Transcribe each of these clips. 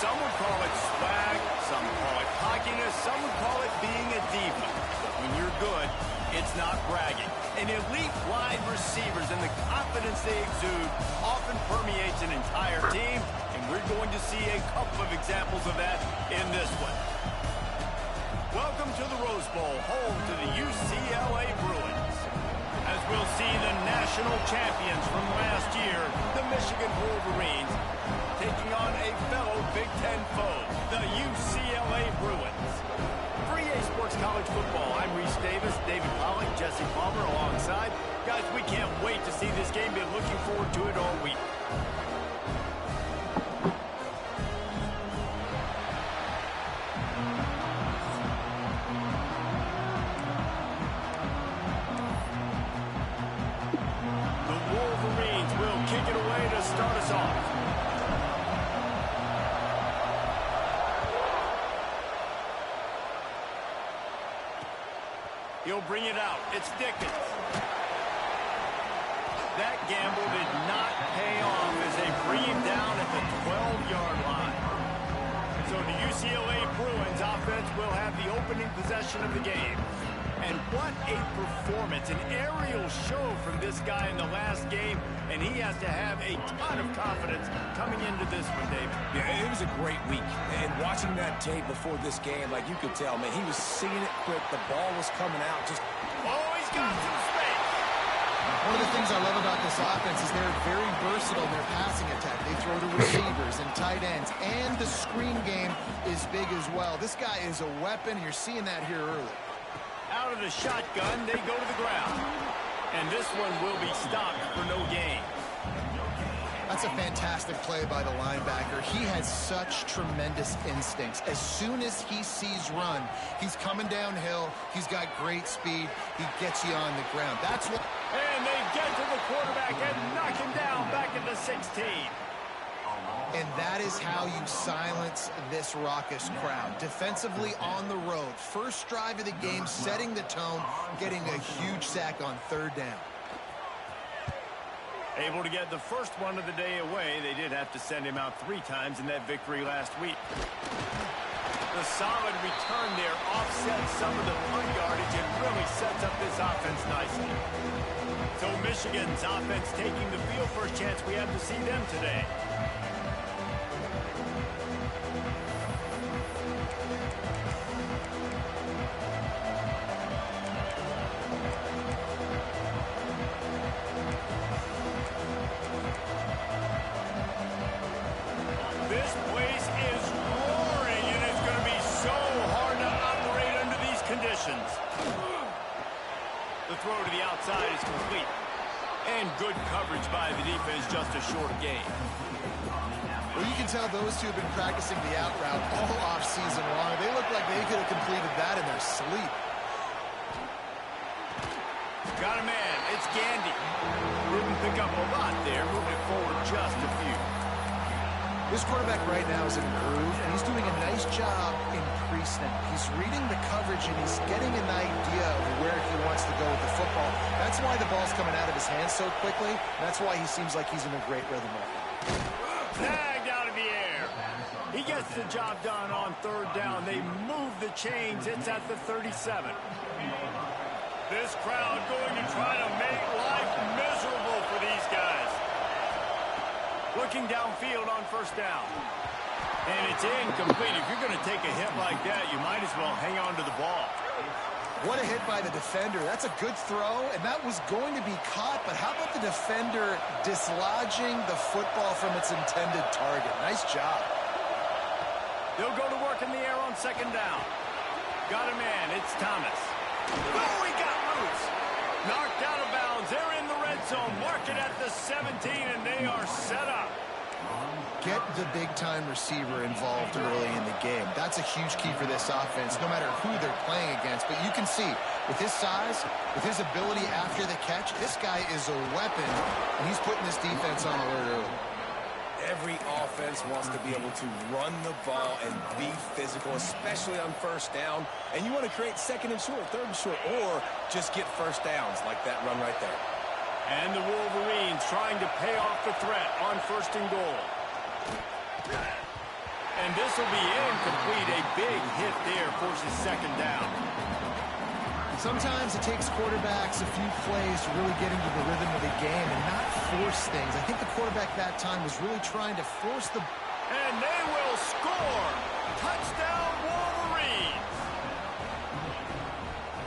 Some would call it swag, some call it cockiness, some would call it being a diva. But when you're good, it's not bragging. An elite wide receivers and the confidence they exude often permeates an entire team, and we're going to see a couple of examples of that in this one. Welcome to the Rose Bowl, home to the UCLA Bruins. As we'll see the national champions from last year, the Michigan Wolverines, taking on a fellow Big Ten foe, the UCLA Bruins. For EA Sports College Football, I'm Reese Davis, David Pollack, Jesse Palmer alongside. Guys, we can't wait to see this game. Been looking forward to it all week. The Wolverines will kick it away to start us off. He'll bring it out. It's Dickens. That gamble did not pay off as they bring him down at the 12-yard line. So the UCLA Bruins offense will have the opening possession of the game. And what a performance, an aerial show from this guy in the last game, and he has to have a ton of confidence coming into this one, David. Yeah, it was a great week, and watching that tape before this game, like you could tell, man, he was seeing it quick, the ball was coming out, just... Oh, he's got some space! One of the things I love about this offense is they're very versatile in their passing attack. They throw to receivers and tight ends, and the screen game is big as well. This guy is a weapon, and you're seeing that here early. Out of the shotgun, they go to the ground. And this one will be stopped for no gain. That's a fantastic play by the linebacker. He has such tremendous instincts. As soon as he sees run, he's coming downhill. He's got great speed. He gets you on the ground. That's what... And they get to the quarterback and knock him down back at the 16. And that is how you silence this raucous crowd. Defensively on the road. First drive of the game, setting the tone, getting a huge sack on third down. Able to get the first one of the day away. They did have to send him out 3 times in that victory last week. The solid return there offsets some of the punt yardage and really sets up this offense nicely. So Michigan's offense taking the field. First chance we have to see them today. This place is roaring, and it's going to be so hard to operate under these conditions. The throw to the outside is complete. And good coverage by the defense, just a short gain. Well, you can tell those two have been practicing the out route all off-season long. They look like they could have completed that in their sleep. Got a man. It's Gandy. Didn't pick up a lot there, moving it forward just a few. This quarterback right now is in a groove, and he's doing a nice job in pre-snap. He's reading the coverage, and he's getting an idea of where he wants to go with the football. That's why the ball's coming out of his hands so quickly. That's why he seems like he's in a great rhythm right now. Tagged out of the air. He gets the job done on third down. They move the chains. It's at the 37. This crowd going to try to make life miserable for these guys. Looking downfield on first down. And it's incomplete. If you're going to take a hit like that, you might as well hang on to the ball. What a hit by the defender. That's a good throw, and that was going to be caught, but how about the defender dislodging the football from its intended target? Nice job. They'll go to work in the air on second down. Got a man. It's Thomas. Oh, he got loose. Knocked out of bounds. They're in the red zone. Mark it at the 17, and they are set up. Get the big-time receiver involved early in the game. That's a huge key for this offense, no matter who they're playing against. But you can see, with his size, with his ability after the catch, this guy is a weapon, and he's putting this defense on alert early. Every offense wants to be able to run the ball and be physical, especially on first down. And you want to create second and short, third and short, or just get first downs like that run right there. And the Wolverines trying to pay off the threat on first and goal. And this will be incomplete. A big hit there forces second down. Sometimes it takes quarterbacks a few plays to really get into the rhythm of the game and not force things. I think the quarterback that time was really trying to force the... And they will score. Touchdown, Wolverines.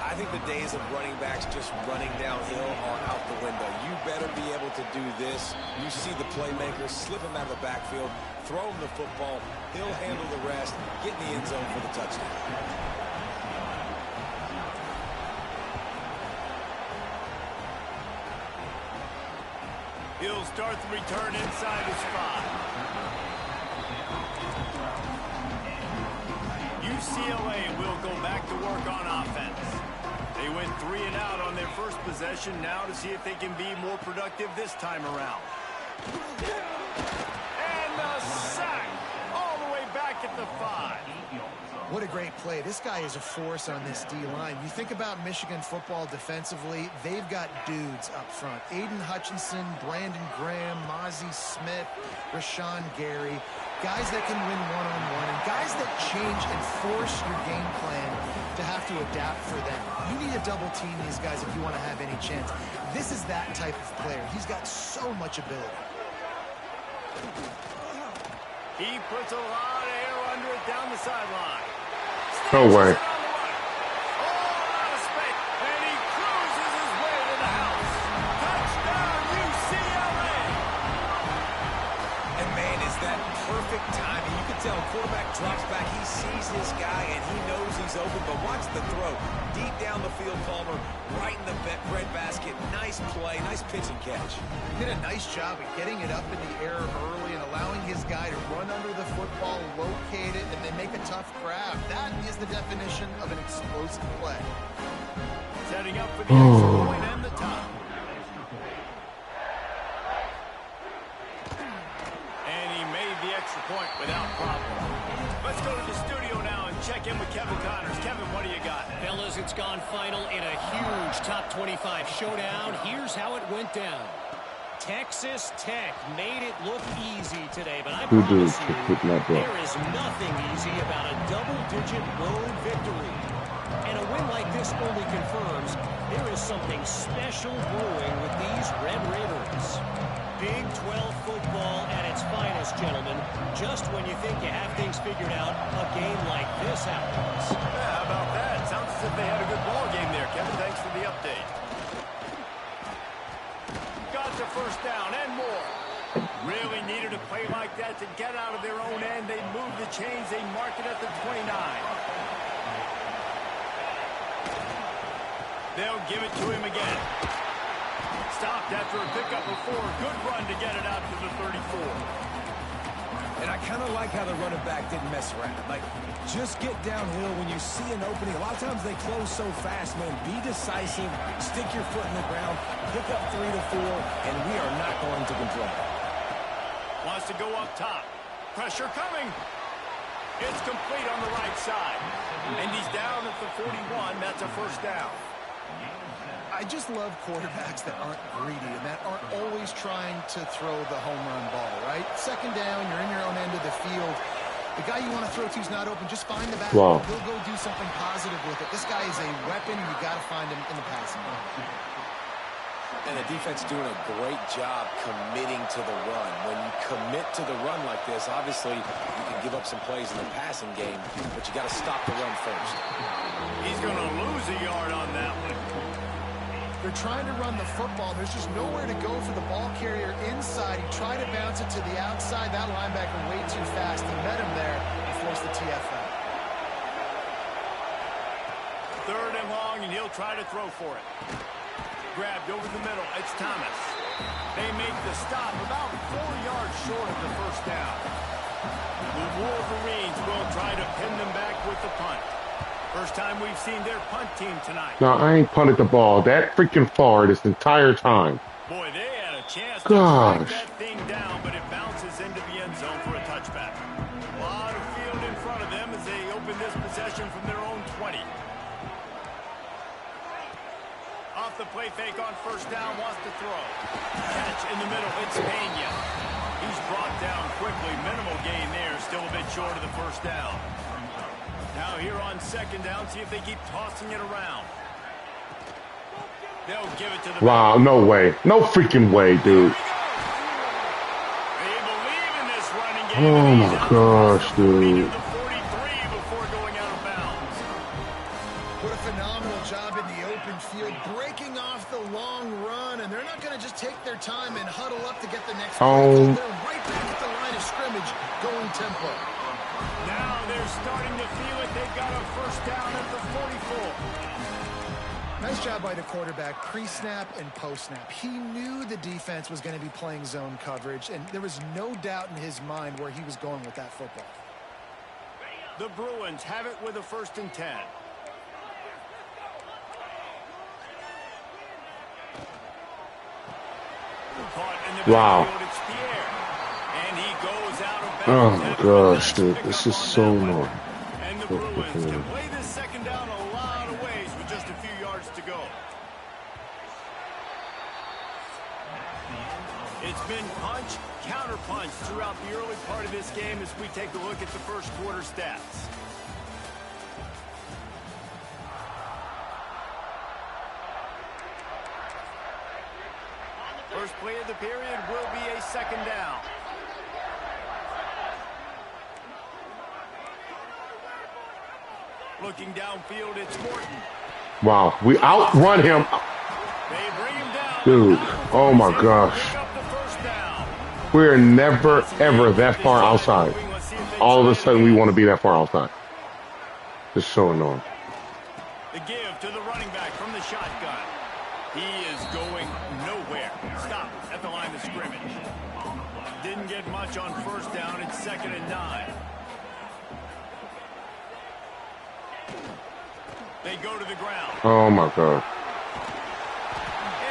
I think the days of running backs just running downhill are out the window. You better be able to do this. You see the playmaker, slip him out of the backfield, throw him the football. He'll handle the rest, get in the end zone for the touchdown. He'll start the return inside his 5. UCLA will go back to work on offense. They went 3 and out on their first possession. Now to see if they can be more productive this time around. And a sack all the way back at the 5. What a great play. This guy is a force on this D-line. You think about Michigan football defensively, they've got dudes up front. Aiden Hutchinson, Brandon Graham, Mozzie Smith, Rashawn Gary. Guys that can win one-on-one and guys that change and force your game plan to have to adapt for them. You need to double team these guys if you want to have any chance. This is that type of player. He's got so much ability. He puts a lot of air under it down the sideline. No way. Perfect timing. You can tell quarterback drops back. He sees his guy, and he knows he's open. But watch the throw. Deep down the field, Palmer, right in the bread basket. Nice play. Nice pitch and catch. He did a nice job of getting it up in the air early and allowing his guy to run under the football, locate it, and then make a tough grab. That is the definition of an explosive play. Setting up for the extra point and the top. Point without problem. Let's go to the studio now and check in with Kevin Connors. Kevin, what do you got? Fellas, it's gone final in a huge top 25 showdown. Here's how it went down. Texas Tech made it look easy today, but I promise you, there is nothing easy about a double-digit road victory. And a win like this only confirms there is something special brewing with these Red Raiders. Big 12 football at its finest, gentlemen. Just when you think you have things figured out, a game like this happens. Yeah, how about that? Sounds as if they had a good ball game there. Kevin, thanks for the update. Got the first down and more. Really needed a play like that to get out of their own end. They move the chains. They mark it at the 29. They'll give it to him again. Stopped after a pickup of 4. Good run to get it out to the 34. And I kind of like how the running back didn't mess around. Like, just get downhill when you see an opening. A lot of times they close so fast, man. Be decisive, stick your foot in the ground, pick up 3 to 4, and we are not going to control. Wants to go up top. Pressure coming. It's complete on the right side. And he's down at the 41. That's a first down. I just love quarterbacks that aren't greedy and that aren't always trying to throw the home run ball, right? Second down, you're in your own end of the field. The guy you want to throw to is not open. Just find the back. Wow. He'll go do something positive with it. This guy is a weapon. You got to find him in the passing game. And the defense doing a great job committing to the run. When you commit to the run like this, obviously you can give up some plays in the passing game, but you got to stop the run first. He's going to lose a yard on that one. They're trying to run the football. There's just nowhere to go for the ball carrier inside. He tried to bounce it to the outside. That linebacker way too fast. He met him there and forced the TFL. Third and long, and he'll try to throw for it. Grabbed over the middle. It's Thomas. They make the stop about 4 yards short of the first down. The Wolverines will try to pin them back with the punt. First time we've seen their punt team tonight. No, I ain't punted the ball that freaking far this entire time. Boy, they had a chance to Gosh. track that thing down, but it bounces into the end zone for a touchback. A lot of field in front of them as they open this possession from their own 20. Off the play fake on first down, wants to throw. Catch in the middle, it's Pena. He's brought down quickly. Minimal gain there. Still a bit short of the first down. Now here on second down, see if they keep tossing it around. They'll give it to the Wow, no way. No freaking way, dude. They believe in this running game. Oh my gosh, dude. Before going out of bounds. What a phenomenal job in the open field, breaking off the long run, and they're not going to just take their time and huddle up to get the next play. They're right back at the line of scrimmage, going tempo. Now they're starting to feel it. They've got a first down at the 44. Nice job by the quarterback, pre-snap and post-snap. He knew the defense was going to be playing zone coverage, and there was no doubt in his mind where he was going with that football. The Bruins have it with a 1st and 10. Wow. And he goes out of bounds. Oh my gosh, dude. This is so annoying. And the Bruins can play this second down a lot of ways with just a few yards to go. It's been punch, counter punch throughout the early part of this game as we take a look at the first quarter stats. First play of the period will be a second down. Looking downfield, it's Morton. Wow, we outrun him. They bring him down. Dude, oh my gosh. We're never, ever that far outside. All of a sudden, we want to be that far outside. It's so annoying. The give to the running back from the shotgun. He is going nowhere. Stop at the line of scrimmage. Didn't get much on first down. It's 2nd and 9. They go to the ground. Oh my God.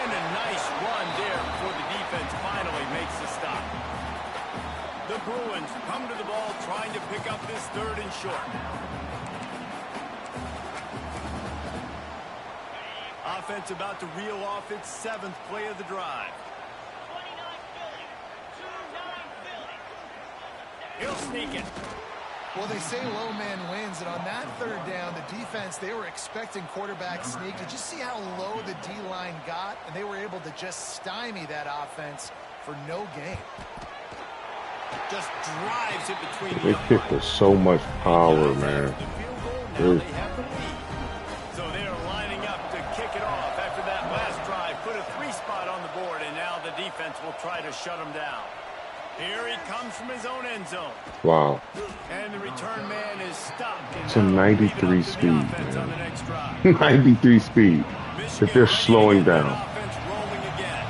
And a nice run there before the defense finally makes the stop. The Bruins come to the ball trying to pick up this 3rd and short. Offense about to reel off its 7th play of the drive. He'll sneak it. Well, they say low man wins, and on that 3rd down, the defense, they were expecting quarterback sneak. Did you see how low the D-line got? And they were able to just stymie that offense for no gain. Just drives it between They kick with so much power, man. So they're lining up to kick it off after that last drive. Put a 3 spot on the board, and now the defense will try to shut him down. Here he comes from his own end zone. Wow. And the return man is stopped. It's a 93 speed, man. 93 speed. If they're slowing down. Offense rolling again.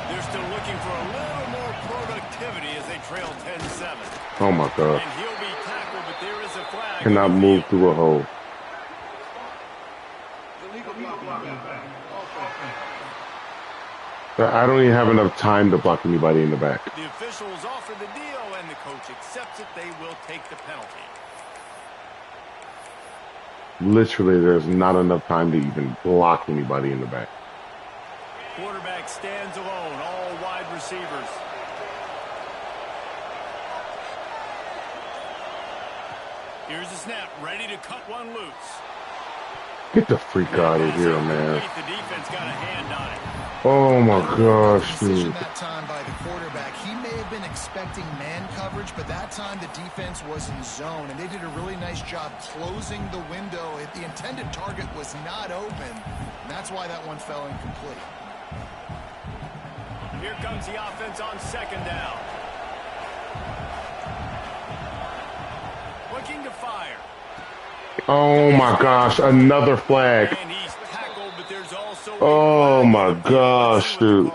They're still looking for a little more productivity as they trail 10-7. Oh my God. And he'll be tackled, but there is a flag. Cannot move through a hole. I don't even have enough time to block anybody in the back. The officials offer the deal, and the coach accepts it. They will take the penalty. Literally, there's not enough time to even block anybody in the back. Quarterback stands alone, all wide receivers. Here's the snap, ready to cut one loose. Get the freak out of here, man. The defense got a hand on it. Oh my gosh, dude. That time by the quarterback. He may have been expecting man coverage, but that time the defense was in zone, and they did a really nice job closing the window. The intended target was not open, and that's why that one fell incomplete. Here comes the offense on 2nd down. Looking to fire. Oh my gosh, another flag. And he's tackled, but there's also Oh my gosh, dude.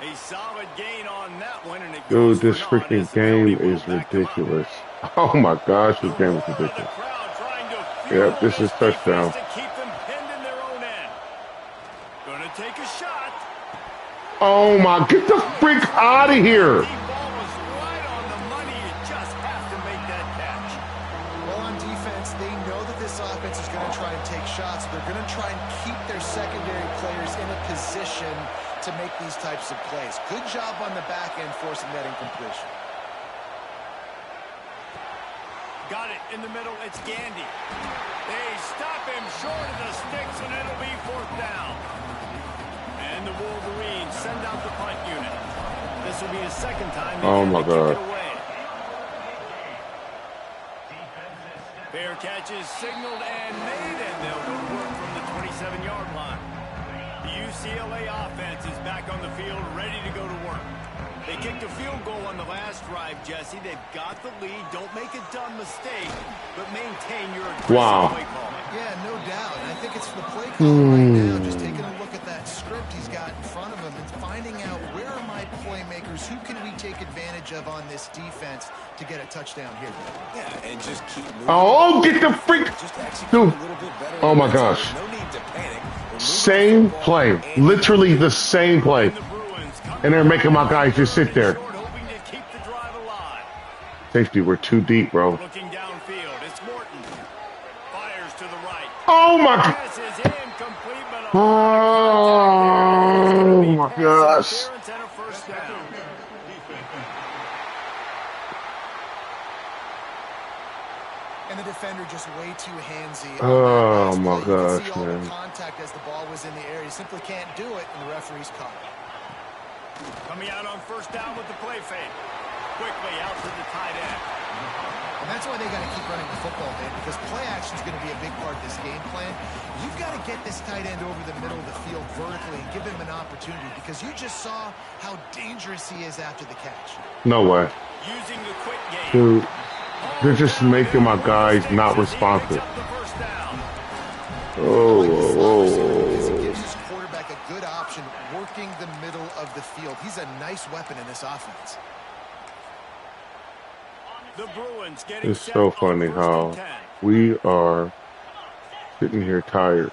A solid gain on that one, and it Dude, this freaking game is ridiculous. Oh my gosh, this game is ridiculous. Yep, this is touchdown. Gonna take a shot. Oh my, get the freak out of here. The ball was right on the money. You just have to make that catch. Well, on defense, they know that this offense is going to try and take shots. They're going to try and position to make these types of plays. Good job on the back end forcing that incompletion. Got it in the middle. It's Gandy. They stop him short of the sticks, and it'll be 4th down. And the Wolverines send out the punt unit. This will be the second time they kick it away. Fair catch is signaled and made, and they'll go to work from the 27-yard line. The UCLA offense is back on the field, ready to go to work. They kicked a field goal on the last drive, Jesse. They've got the lead. Don't make a dumb mistake, but maintain your aggressive play calling. Yeah, no doubt. And I think it's the play calling right now, just taking a look at that script he's got in front of him and finding out where are my playmakers, who can we take advantage of on this defense to get a touchdown here. Yeah, and just keep moving. Oh, get the freak. Dude. Oh, my gosh. No need to panic. Same play. Literally the same play. And they're making my guys just sit there. Safety, we're too deep, bro. Looking downfield, it's Morton. Fires to the right. Oh my God. Oh my gosh. And the defender just way too handsy. Oh my gosh, you can see all man. the contact as the ball was in the air. You simply can't do it, and the referee's caught it. Coming out on 1st down with the play fake. Quickly out to the tight end. And that's why they got to keep running the football, man, because play action is going to be a big part of this game plan. You've got to get this tight end over the middle of the field vertically and give him an opportunity, because you just saw how dangerous he is after the catch. No way. Using the quick game. Dude, they're just making my guys not responsive. Oh, It gives his quarterback a good option working the middle of the field. He's a nice weapon in this offense. The Bruins getting it's so funny how we are sitting here tired.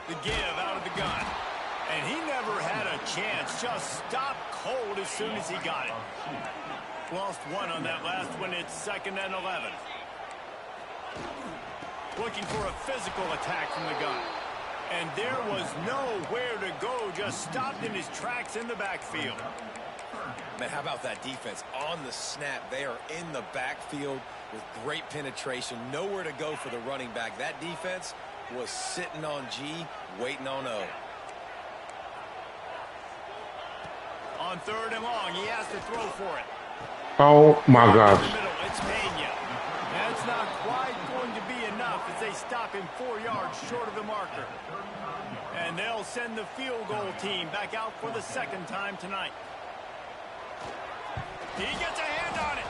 The give out of the gun. And he never had a chance. Just stopped cold as soon as he got it. Lost one on that last one. It's 2nd and 11. Looking for a physical attack from the gun. And there was nowhere to go. Just stopped in his tracks in the backfield. Man, how about that defense? On the snap, they are in the backfield with great penetration. Nowhere to go for the running back. That defense was sitting on G, waiting on O. On 3rd and long, he has to throw for it. Oh my gosh. It's Pena. That's not quite going to be enough as they stop him 4 yards short of the marker. And they'll send the field goal team back out for the 2nd time tonight. He gets a hand on it.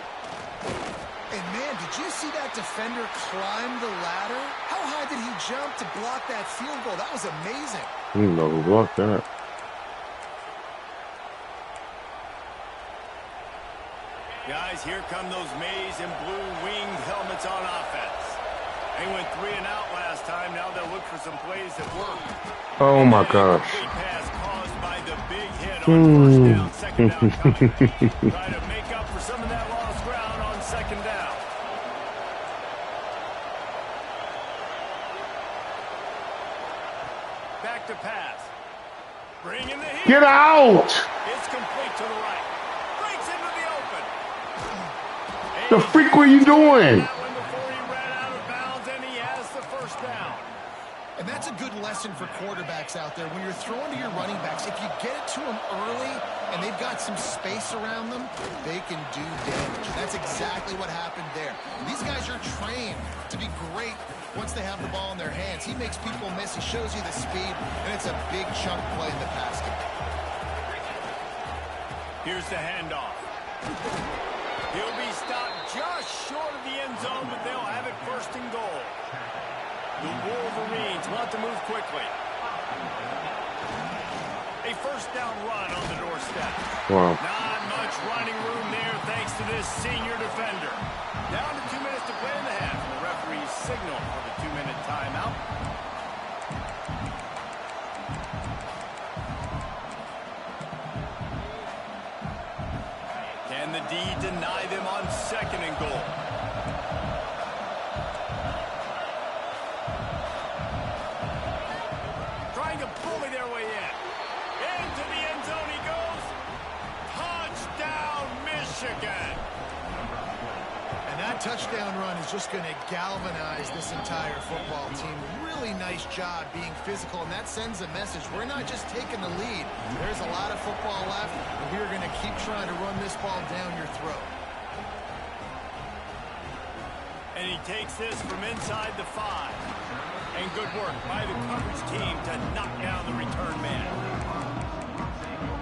And man, did you see that defender climb the ladder? How high did he jump to block that field goal? That was amazing. I didn't know who blocked that. Guys, here come those maize and blue winged helmets on offense. They went 3 and out last time. Now they'll look for some plays that work. Oh my gosh. Pass caused by the big hit on 1st down, 2nd down coming. Try to make up for some of that lost ground on 2nd down. Back to pass. Bring in the heat. Get out! It's complete to the right. Breaks into the open. The freak were you doing? And that's a good lesson for quarterbacks out there. When you're throwing to your running backs, if you get it to them early and they've got some space around them, they can do damage. And that's exactly what happened there. These guys are trained to be great once they have the ball in their hands. He makes people miss. He shows you the speed, and it's a big chunk play in the pass game. Here's the handoff. He'll be stopped just short of the end zone, but they'll have it 1st and goal. The Wolverines want to move quickly. A 1st down run on the doorstep. Wow. Not much running room there thanks to this senior defender. Down to 2 minutes to play in the half. The referee's signal for the 2-minute timeout. Can the D deny them on 2nd and goal? touchdown run is just going to galvanize this entire football team. Really nice job being physical, and that sends a message. We're not just taking the lead. There's a lot of football left, and we're going to keep trying to run this ball down your throat. And he takes this from inside the 5. And good work by the coverage team to knock down the return man.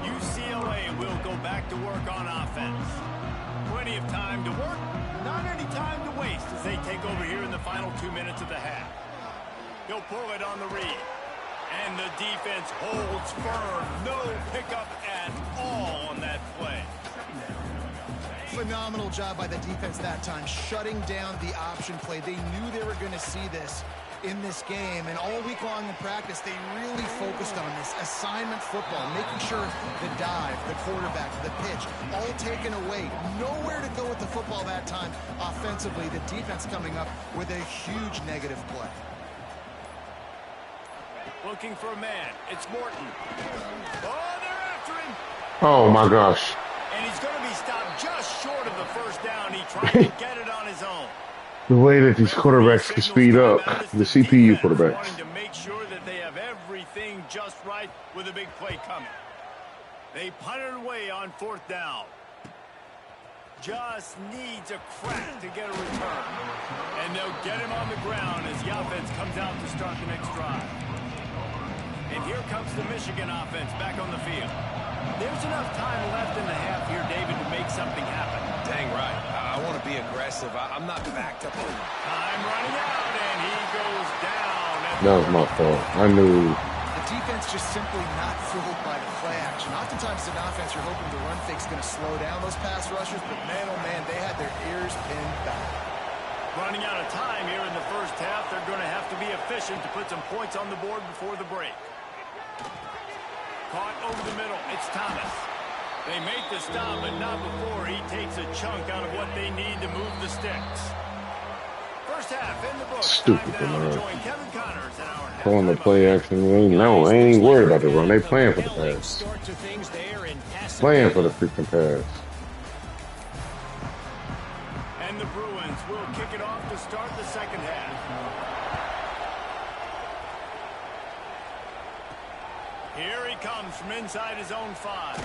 UCLA will go back to work on offense. Plenty of time to work, not any time to waste as they take over here in the final 2 minutes of the half. He'll pull it on the read. And the defense holds firm. No pickup at all on that play. Phenomenal job by the defense that time, shutting down the option play. They knew they were going to see this in this game, and all week long in practice, they really focused on this assignment football, making sure the dive, the quarterback, the pitch, all taken away. Nowhere to go with the football that time offensively. The defense coming up with a huge negative play. Looking for a man. It's Morton. Oh, they're after him. Oh, my gosh. And he's going to be stopped just short of the first down. He tried to get it on his own. The way that these quarterbacks can speed up, the CPU quarterbacks. Wanting to make sure that they have everything just right with a big play coming. They punt it away on 4th down. Just needs a crack to get a return. And they'll get him on the ground as the offense comes out to start the next drive. And here comes the Michigan offense back on the field. There's enough time left in the half here, David, to make something happen. Dang right. I want to be aggressive. I'm not backed up. Time running out, and he goes down. That was my fault. I knew. The defense just simply not fooled by the play action. Oftentimes in offense, you're hoping the run fake's going to slow down those pass rushers, but man, oh man, they had their ears pinned back. Running out of time here in the first half. They're going to have to be efficient to put some points on the board before the break. Caught over the middle. It's Thomas. They make the stop, but not before he takes a chunk out of what they need to move the sticks. First half in the books. Stupid, man. Kevin Connors in our calling the play action. No, I ain't worried about the run. They playing for the pass. Playing for the freaking pass. And the Bruins will kick it off to start the second half. Here he comes from inside his own 5.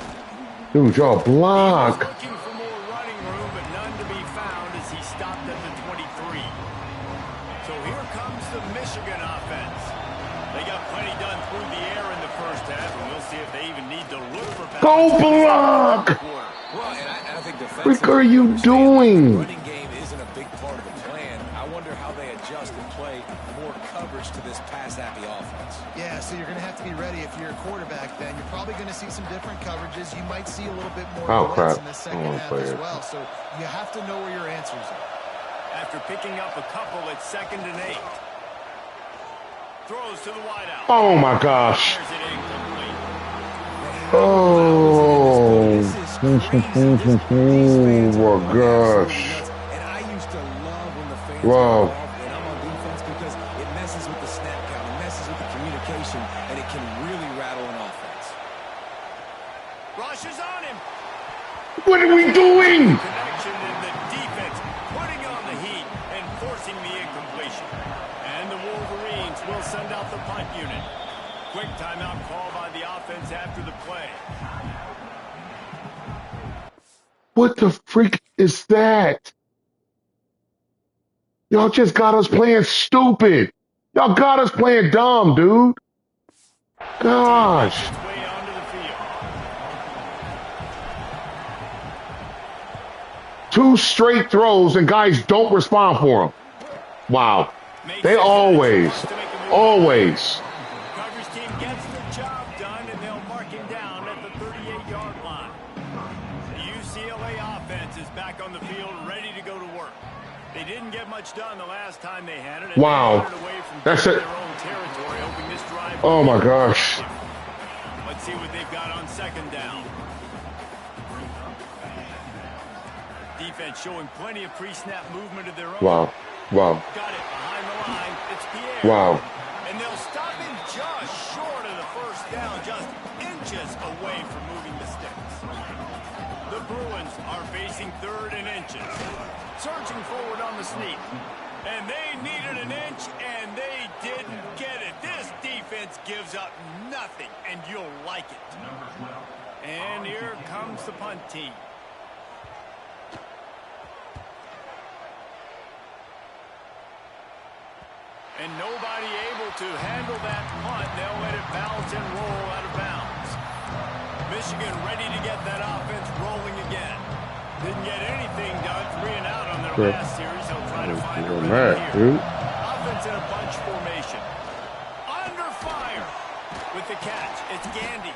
Dude, y'all block. Looking for more running room, but none to be found as he stopped at the 23. So here comes the Michigan offense. They got plenty done through the air in the first half, and we'll see if they even need to look for passes. Go block! Well, and I think What are you doing? running game isn't a big part of the plan. I wonder how they adjust and play more coverage to this pass-happy offense. Yeah, so you're going to have to be ready if you're a quarterback then. You're probably going to see some different coverages. You might see a little bit more blitz in the second half as well. So you have to know where your answers are. After picking up a couple, it's 2nd and 8. Throws to the wideout. Oh, my gosh. Fires it incomplete. Oh, my gosh. And I used to love when the fans Wow. get involved, and I'm on defense because it messes with the snap count, it messes with the communication, and it can really rattle an offense. Rush is on him. What are we doing? Connection in the defense, putting on the heat and forcing the incompletion. And the Wolverines will send out the punt unit. Quick timeout call by the offense after the play. What the freak is that? Y'all just got us playing stupid. Y'all got us playing dumb, dude. Gosh. Its way onto the field. 2 straight throws and guys don't respond for them. Wow. They always. Coverage team gets the job done, and they'll mark him down at the 38-yard line. The UCLA offense is back on the field, ready to go to work. They didn't get much done the last time they had it. Wow. That's it. Their own territory, hoping this drive. Oh my gosh. Let's see what they've got on 2nd down. Defense showing plenty of pre-snap movement of their own. Wow. Wow. Got it behind the line. It's Pierre. Wow. And they'll stop him just short of the first down, just inches away from moving the sticks. The Bruins are facing 3rd and inches. Surging forward on And they needed an inch, and they didn't get it. This defense gives up nothing, and you'll like it. And here comes the punt team. And nobody able to handle that punt. They'll let it bounce and roll out of bounds. Michigan ready to get that offense rolling again. Didn't get anything done, 3 and out on their last series. They'll try to find a rhythm here. Offense in a bunch formation. Under fire with the catch. It's Gandy.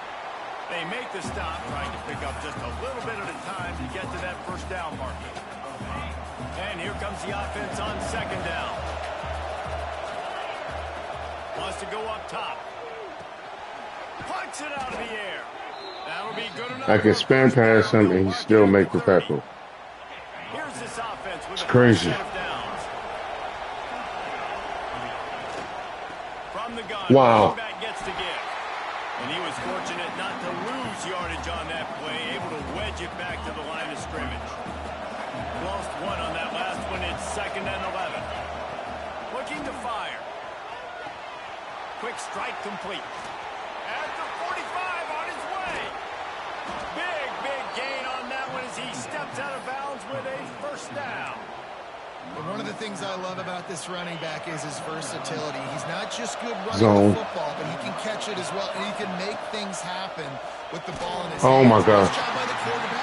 They make the stop, trying to pick up just a little bit at a time to get to that first down marker. And here comes the offense on second down. Wants to go up top. Punts it out of the air. That'll be good enough. I can spin past him and he still make the tackle. Here's this offense with it's crazy. From the gun, wow. Back gets to give. And he was fortunate not to lose yardage on that play, able to wedge it back to the line of scrimmage. Lost 1 on that last one. It's 2nd and 11. Looking to fire. Quick strike complete. At the 45 on his way. Big gain on that one as he steps out of bounds with a first down. And one of the things I love about this running back is his versatility. He's not just good running the football, but he can catch it as well, and he can make things happen with the ball in his hands. Oh my gosh.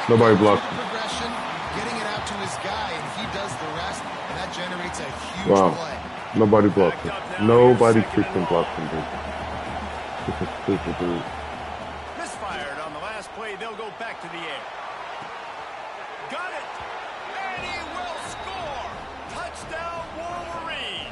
Nobody blocked. Progression, getting it out to his guy, and he does the rest, and that generates a huge play. Nobody blocked him. Nobody freaking blocked him, dude. This is stupid, dude. Misfired on the last play. They'll go back to the air. Got it. And he will score. Touchdown, Wolverines.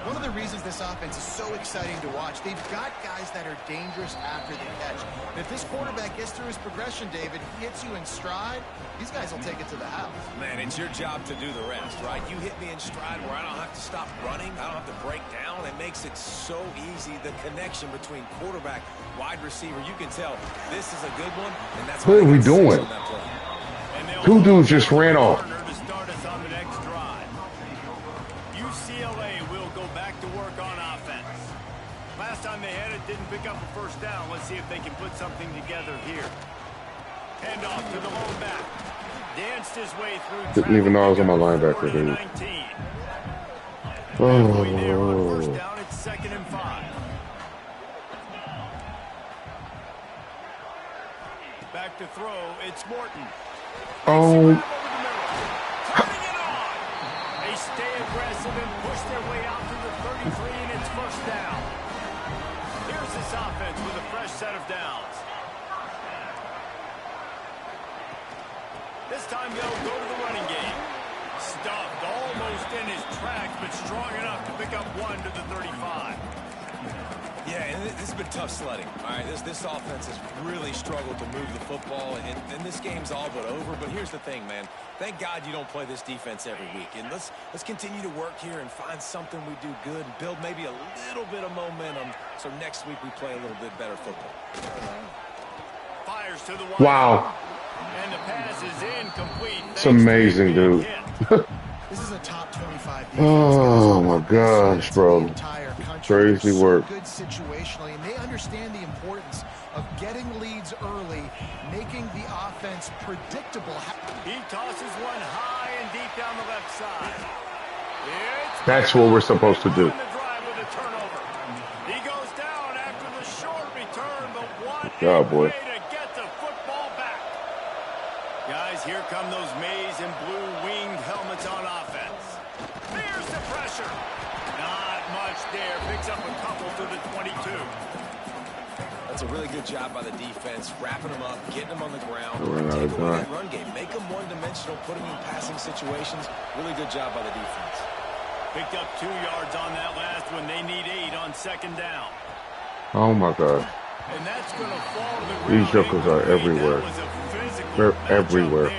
One of the reasons this offense is so exciting to watch, they've got guys that are dangerous after the catch. And if this quarterback gets through his progression, David, he hits you in stride, these guys will take it to the house. Man, it's your job to do the rest, right? You hit me in stride where I don't have to stop running. I don't have to break down. It makes it so easy. The connection between quarterback, wide receiver, you can tell this is a good one, and that's what are we doing? 2 dudes just ran off. To start us on the next drive. UCLA will go back to work on offense. Last time they had it, didn't pick up a first down. Let's see if they can put something together here. Hand off to the lone back. Danced his way through. Didn't even know I was on my linebacker, dude. Oh. First down, it's 2nd and 5. Back to throw, it's Morton. Oh. Turning it on. They stay aggressive and push their way out to the 33, and it's first down. Here's this offense with a fresh set of downs. This time they'll go to the running game. Stuffed almost in his tracks, but strong enough to pick up 1 to the 35. Yeah, and this has been tough sledding. All right, this offense has really struggled to move the football, and this game's all but over. But here's the thing, man. Thank God you don't play this defense every week. And let's continue to work here and find something we do good and build maybe a little bit of momentum so next week we play a little bit better football. Fires to the wide. Wow. And the pass is incomplete. It's amazing, dude. This is a top 25 defense. Oh my gosh, bro. Crazy work. Good situationally, and they understand the importance of getting leads early, making the offense predictable. He tosses one high and deep down the left side. That's what we're supposed to do. He goes down after the short return, but what a way to get the football back. Guys, here come those maize and blue winged helmets on offense. There's the pressure. Not much there. Picks up a couple to the 22. That's a really good job by the defense, wrapping them up, getting them on the ground, take away that run game, make them one-dimensional, put them in passing situations. Really good job by the defense. Picked up 2 yards on that last one. They need 8 on second down. Oh my God. And that's going to fall to the ground. These jokers are everywhere. They're everywhere.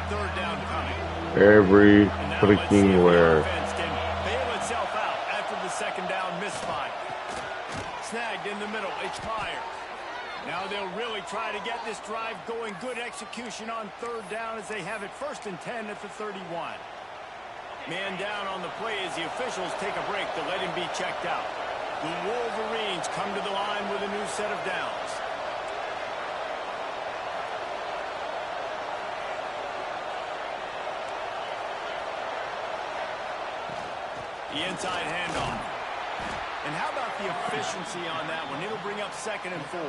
Third down coming. Every freaking where. Can bail itself out after the second down misfire. Snagged in the middle. It's Myers. Now they'll really try to get this drive going. Good execution on third down as they have it 1st and 10 at the 31. Man down on the play as the officials take a break to let him be checked out. The Wolverines come to the line with a new set of downs. The inside handoff. And how about the efficiency on that one? It'll bring up 2nd and 4.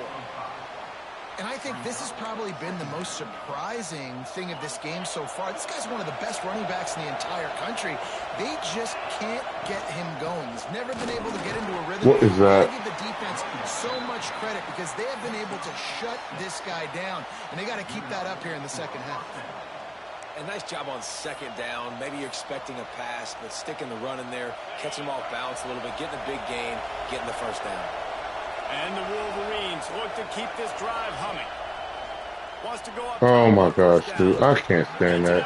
And I think this has probably been the most surprising thing of this game so far. This guy's one of the best running backs in the entire country. They just can't get him going. He's never been able to get into a rhythm. What is that? I give the defense so much credit because they have been able to shut this guy down. And they got to keep that up here in the second half. A nice job on 2nd down. Maybe you're expecting a pass, but sticking the run in there, catching him off balance a little bit, getting a big gain, getting the 1st down. And the Wolverines look to keep this drive humming. Wants to go up. Oh my gosh, dude. I can't stand that.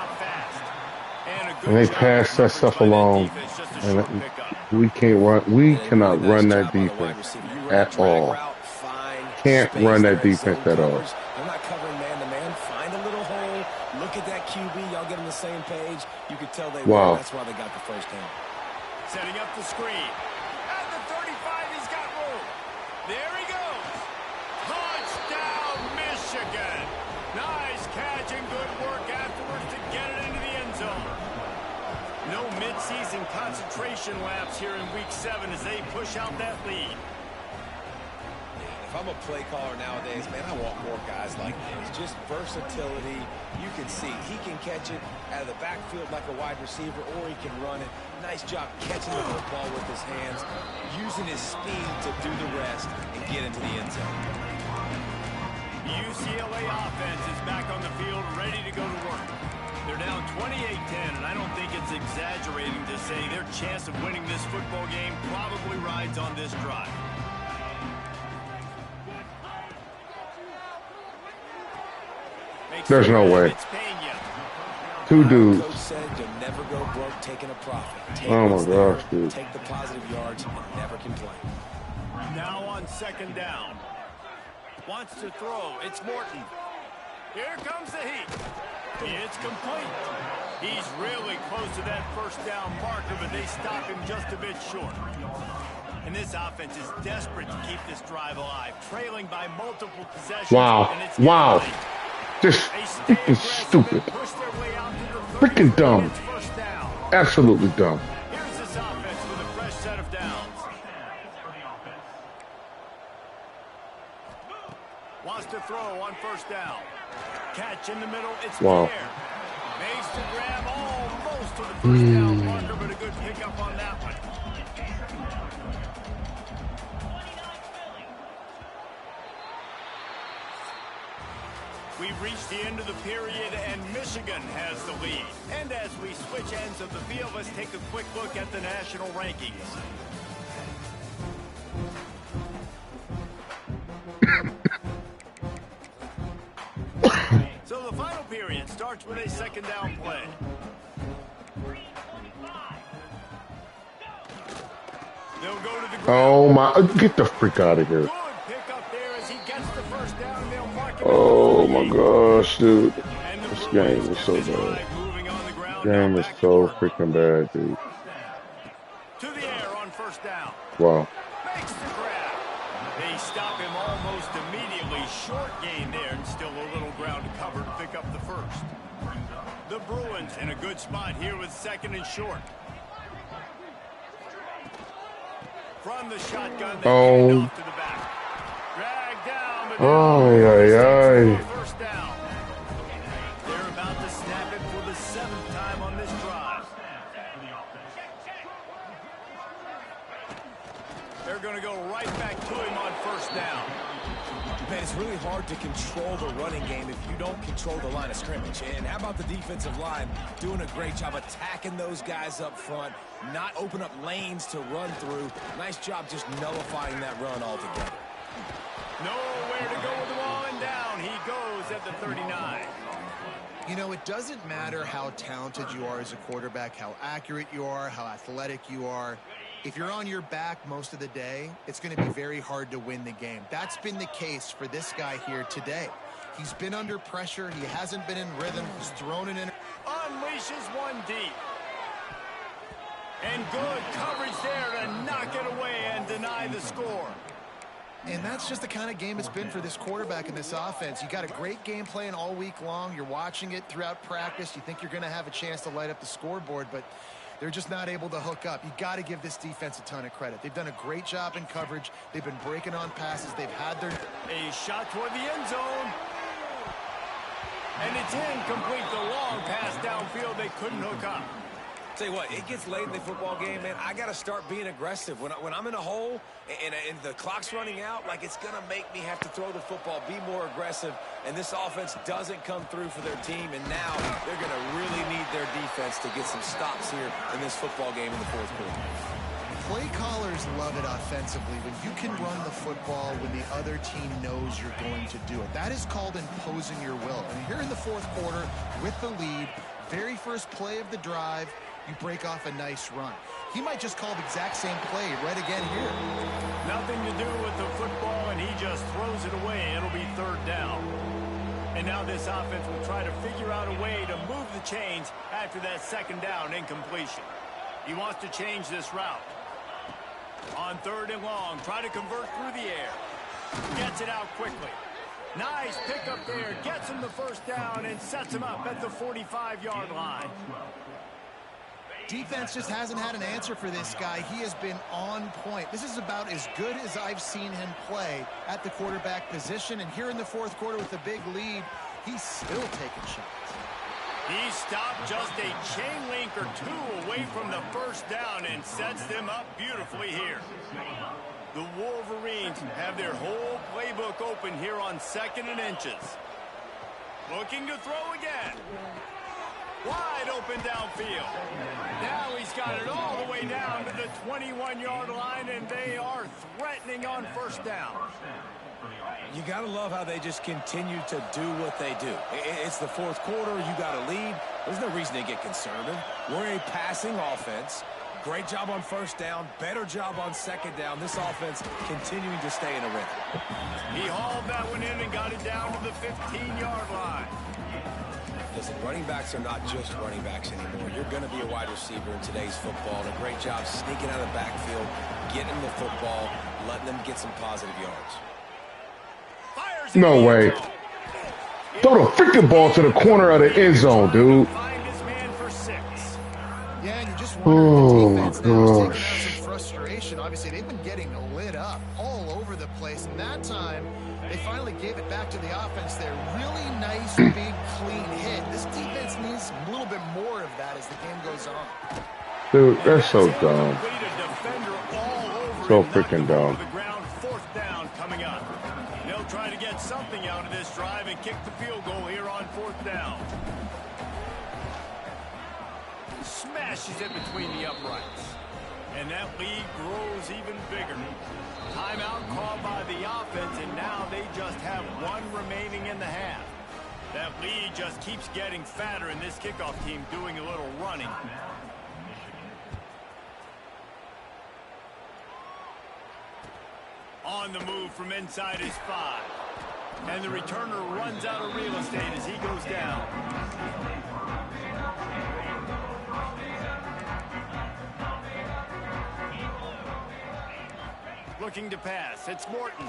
And they pass that stuff along. And we can't run. We cannot run that defense at all. Can't run that defense at all. They're not covering man-to-man. Find a little hole. Look at that QB. Y'all get on the same page. You could tell they were. That's why they got the 1st down. Setting up the screen. At the 35, he's got room. There he goes. Touchdown, Michigan. Nice catch and good work afterwards to get it into the end zone. No midseason concentration laps here in Week 7 as they push out that lead. If I'm a play caller nowadays, man, I want more guys like this. Just versatility. You can see he can catch it out of the backfield like a wide receiver, or he can run it. Nice job catching the football with his hands, using his speed to do the rest and get into the end zone. UCLA offense is back on the field, ready to go to work. They're down 28-10, and I don't think it's exaggerating to say their chance of winning this football game probably rides on this drive. There's no way. 2 dudes. Oh my gosh, dude. Take the positive yards and never complain. Now on 2nd down. Wants to throw. It's Morton. Here comes the heat. It's complete. He's really close to that 1st down marker, but they stop him just a bit short. And this offense is desperate to keep this drive alive, trailing by multiple possessions. Wow. Wow. Just freaking stupid. Freaking dumb. Absolutely dumb. Here's this offense with a fresh set of downs. Wants to throw on 1st down. Catch in the middle. It's wow. there. Makes the grab almost to the 1st down marker, but a good pickup on that one. We've reached the end of the period, and Michigan has the lead. And as we switch ends of the field, let's take a quick look at the national rankings. So the final period starts with a 2nd down play. They'll go to the ground. Oh my, get the freak out of here. Oh my gosh, dude. This game is so bad. This game is so freaking bad, dude. To the air on 1st down. Wow. Makes the grab. They stop him almost immediately. Short gain there and still a little ground to cover to pick up the 1st. The Bruins in a good spot here with 2nd and short. From the shotgun, they get it off to the back. Drag down, but 1st down. They're about to snap it for the 7th time on this drive. They're going to go right back to him on 1st down. Man, it's really hard to control the running game if you don't control the line of scrimmage. And how about the defensive line doing a great job attacking those guys up front, not open up lanes to run through. Nice job just nullifying that run altogether. Nowhere to go with the ball, and down he goes at the 39. You know, it doesn't matter how talented you are as a quarterback, how accurate you are, how athletic you are. If you're on your back most of the day, it's going to be very hard to win the game. That's been the case for this guy here today. He's been under pressure. He hasn't been in rhythm. He's thrown it in. Unleashes one deep. And good coverage there to knock it away and deny the score. And that's just the kind of game it's been for this quarterback in this offense. You got a great game plan all week long. You're watching it throughout practice. You think you're going to have a chance to light up the scoreboard, but they're just not able to hook up. You got to give this defense a ton of credit. They've done a great job in coverage. They've been breaking on passes. They've had their... A shot toward the end zone. And it's incomplete. The long pass downfield. They couldn't hook up. Tell you what, it gets late in the football game, man. I got to start being aggressive. When I'm in a hole and the clock's running out, like, it's going to make me have to throw the football, be more aggressive, and this offense doesn't come through for their team, and now they're going to really need their defense to get some stops here in this football game in the fourth quarter. Play callers love it offensively when you can run the football when the other team knows you're going to do it. That is called imposing your will. And here in the fourth quarter with the lead, very first play of the drive, you break off a nice run. He might just call the exact same play right again here. Nothing to do with the football, and he just throws it away. It'll be third down. And now this offense will try to figure out a way to move the chains after that second down incompletion. He wants to change this route. On third and long, try to convert through the air. Gets it out quickly. Nice pickup there. Gets him the first down and sets him up at the 45-yard line. Defense just hasn't had an answer for this guy. He has been on point. This is about as good as I've seen him play at the quarterback position. And here in the fourth quarter with a big lead, he's still taking shots. He stopped just a chain link or two away from the first down and sets them up beautifully here. The Wolverines have their whole playbook open here on 2nd and inches. Looking to throw again. Wide open downfield. Now he's got it all the way down to the 21-yard line, and they are threatening on first down. You got to love how they just continue to do what they do. It's the fourth quarter. You got a lead. There's no reason to get conservative. We're a passing offense. Great job on first down. Better job on second down. This offense continuing to stay in a rhythm. He hauled that one in and got it down to the 15-yard line. Listen, running backs are not just running backs anymore. You're going to be a wide receiver in today's football. And a great job sneaking out of the backfield, getting the football, letting them get some positive yards. No way. Throw the freaking ball to the corner of the end zone, dude. Yeah, and you just wonder if the defense now is taking out some frustration. Obviously, they've been getting lit up all over the place. And that time, they finally gave it back to the offense there. Really nice, big, clean hit. This defense needs a little bit more of that as the game goes on. Dude, that's so dumb. So freaking dumb. Fourth down coming up. They'll try to get something out of this drive and kick the field goal here on fourth down. Smashes it between the uprights. And that lead grows even bigger. Timeout called by the offense, and now they just have one remaining in the half. That lead just keeps getting fatter, and this kickoff team doing a little running. On the move from inside his 5. And the returner runs out of real estate as he goes down. Looking to pass. It's Morton.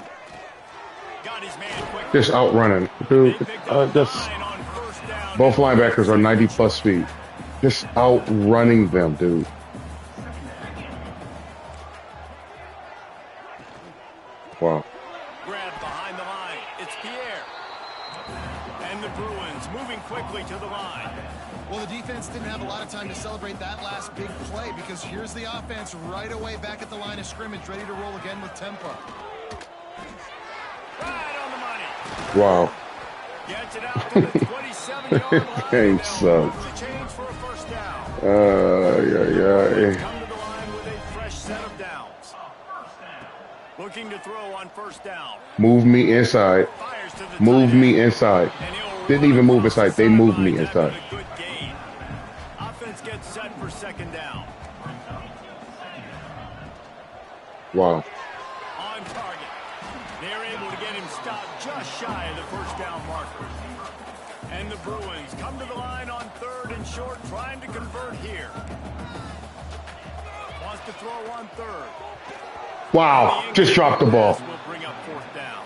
Got his man quick. Just outrunning. Dude, both linebackers are 90-plus speed. Just outrunning them, dude. Wow. Grab behind the line. It's Pierre. And the Bruins moving quickly to the line. Well, the defense didn't have a lot of time to celebrate that last big play because here's the offense right away back at the line of scrimmage, ready to roll again with tempo. Right on the money. Wow. Gets it out to the 27-yard line. Game sucks. Change for a first down. Yeah. Come to the line with a fresh set of downs. Looking to throw on first down. Move me inside. Move me inside. Didn't even move inside. They moved me inside. Offense gets set for second down. Wow. On target. They're able to get him stopped just shy of the first down marker. And the Bruins come to the line on third and short, trying to convert here. to throw on third. Wow, just dropped the ball. Will bring up fourth down.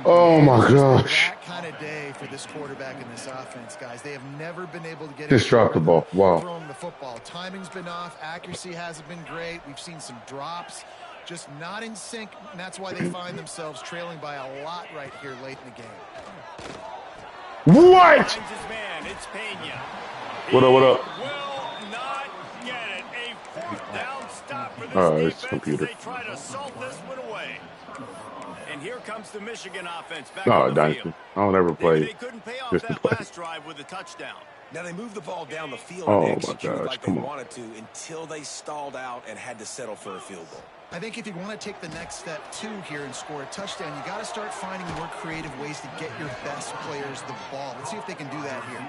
Oh my gosh. That kind of day for this quarterback in this offense, guys. They have never been able to get Just dropped the ball. Wow. Throwing the football. Timing's been off. Accuracy hasn't been great. We've seen some drops. Just not in sync, and that's why they find themselves trailing by a lot right here late in the game. What? What up, what up? Will not get it. A fourth down stop for this It's computer. they try to salt this one away. And here comes the Michigan offense back Oh, on the Dynasty. field. I don't ever play. They couldn't pay off Just to that play. last drive with a touchdown. Now they moved the ball down the field Oh, and my executed gosh, like they come on. wanted to until they stalled out and had to settle for a field goal. I think if you want to take the next step, too, here and score a touchdown, you got to start finding more creative ways to get your best players the ball. Let's see if they can do that here.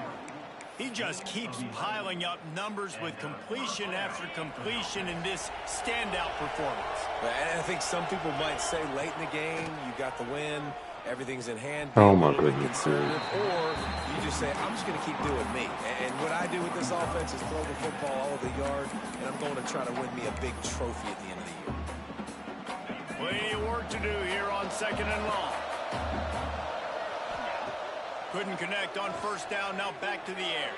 He just keeps piling up numbers with completion after completion in this standout performance. And I think some people might say late in the game, you got the win, everything's in hand, Oh, be a my little bit goodness. conservative, or you just say, I'm just going to keep doing me. And what I do with this offense is throw the football all over the yard, and I'm going to try to win me a big trophy at the end of the year. Plenty of work to do here on second and long. Couldn't connect on first down. Now back to the air.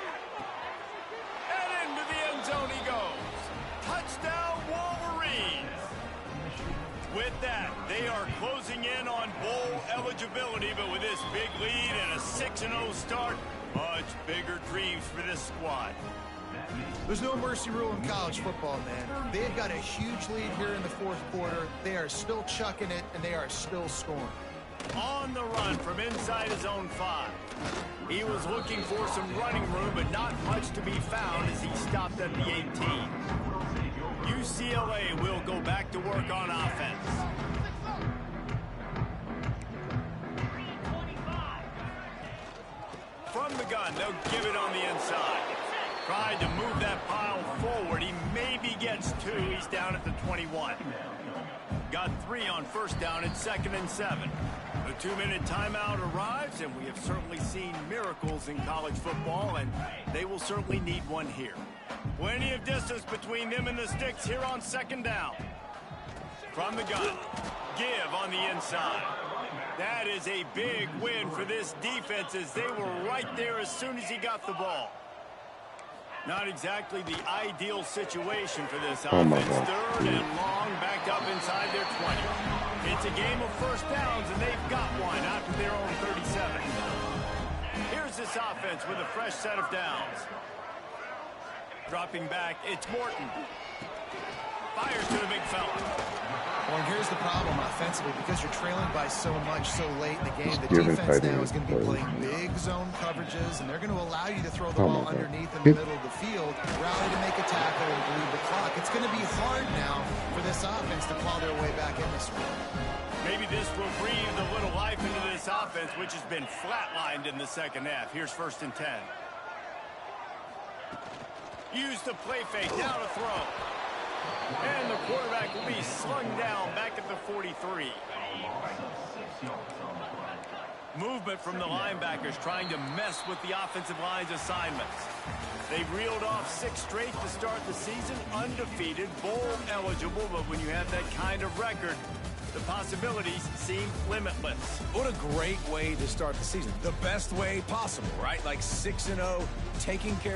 And into the end zone he goes. Touchdown Wolverines. With that, they are closing in on bowl eligibility, but with this big lead and a 6-0 start, much bigger dreams for this squad. There's no mercy rule in college football, man. They've got a huge lead here in the fourth quarter. They are still chucking it, and they are still scoring. On the run from inside his own 5. He was looking for some running room, but not much to be found as he stopped at the 18. UCLA will go back to work on offense. From the gun, they'll give it on the inside. Tried to move that pile forward. He maybe gets 2. He's down at the 21. Got 3 on first down at 2nd and 7. The 2-minute timeout arrives, and we have certainly seen miracles in college football, and they will certainly need one here. Plenty of distance between them and the sticks here on second down. From the gun, give on the inside. That is a big win for this defense as they were right there as soon as he got the ball. Not exactly the ideal situation for this offense. Third and long, backed up inside their 20. It's a game of first downs, and they've got one out to their own 37. Here's this offense with a fresh set of downs. Dropping back, it's Morton. Fires to the big fella. Well, and here's the problem offensively, because you're trailing by so much so late in the game, the Giving defense tight now end is going to be plays. playing big zone coverages, and they're going to allow you to throw the Oh, ball my God. underneath in the middle of the field, rally to make a tackle, and bleed the clock. It's going to be hard now for this offense to claw their way back in this one. Maybe this will breathe a little life into this offense, which has been flatlined in the second half. Here's 1st and 10. Use the play fake, now to throw. And the quarterback will be slung down back at the 43. Movement from the linebackers trying to mess with the offensive line's assignments. They've reeled off 6 straight to start the season, undefeated, bowl eligible, but when you have that kind of record, the possibilities seem limitless. What a great way to start the season. The best way possible, right? Like 6-0, taking care